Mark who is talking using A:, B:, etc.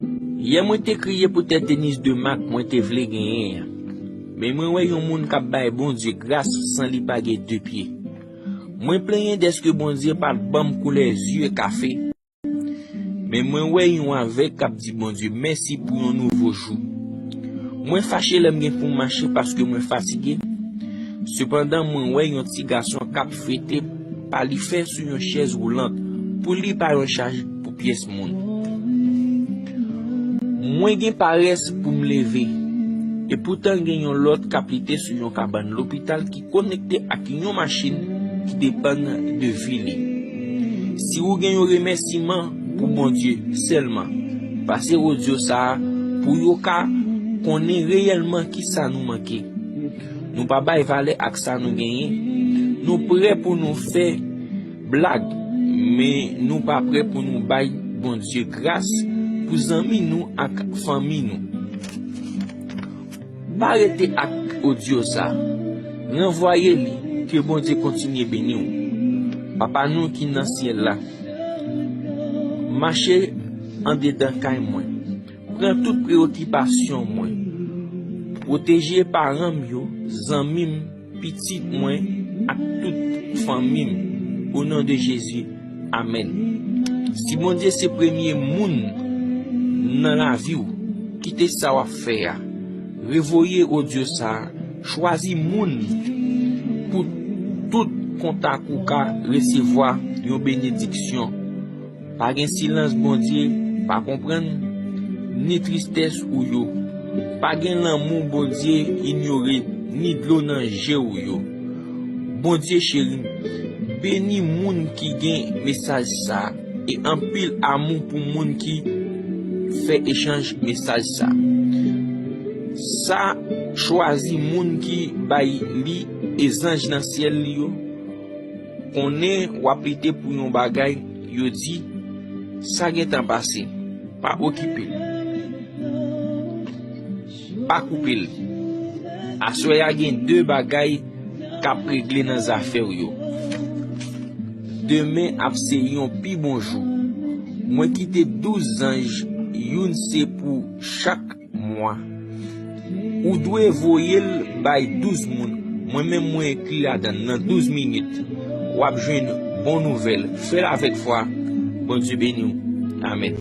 A: Hier moi te crié pour te tennis de Mac, moi te vle gagner. Mais moi ouais yon moun k'ap bay bon Dieu grâce sans li pa gen deux pieds. Moi plaigné d'est-ce que bon Dieu pas bam kou les yeux café. Mais moi ouais yon avec k'ap dit bon Dieu merci pour un nouveau jour. Moi fâché l'aime gen pour marcher parce que moi fatigué. Cependant moi ouais yon petit garçon k'ap fêté pas li faire sur une chaise roulante pour li pa yon charge pour pièce moun. Moi gen paresse pour me lever. Et pourtant gen yon l'autre capité sur yon cabane l'hôpital qui connecté à yon machine qui dépend de ville. Si vous gen yon remerciement pour bon Dieu seulement, passez audio ça pour yon ka connaît réellement qui ça nous manque. Nous pas bay valer ak ça nous gagner. Nous prêts pour nous faire blague, mais nous pas prêts pour nous bay bon Dieu grâce pour amis nous ak famille nous. Pas arrêter ak audio ça. Renvoyez-li que bon Dieu continue bénir nous. Papa nous qui dans ciel là. Marchez en dedans kay moi. Prends toute préoccupation moi. Protéger parents yo, zanmim, petit moi ak toute famille au nom de Jésus. Amen. Si bon Dieu c'est premier moun dans la vie qui te ça va faire. Revoyez au Dieu ça, choisis moun pour tout contact ou ka recevoir une bénédiction. Pas un silence bon Dieu, pas comprendre ni tristesse ou yo. Pas un l'amour bon Dieu ignorer ni de l'eau dans jeu ou yo. Bon Dieu chéri, béni moun qui gagne message ça et en pile amour pour moun qui fait échange message ça. Ça choisi moun qui bay li les anges dans ciel li yo connaît ou apprêté pour yon bagay yo dit ça gen temps passé pas occupé pas coupé asoya gen deux bagay k'ap régler dans affaire yo demain ap se yon pi bonjour moi quitter 12 anges yon c'est pour chaque mois. Ou doit voyer by 12 moun. Moi-même, moi écrit là dans 12 minutes. Ou ap joindre bonne nouvelle. Fais avec foi. Bon Dieu béni. Amen.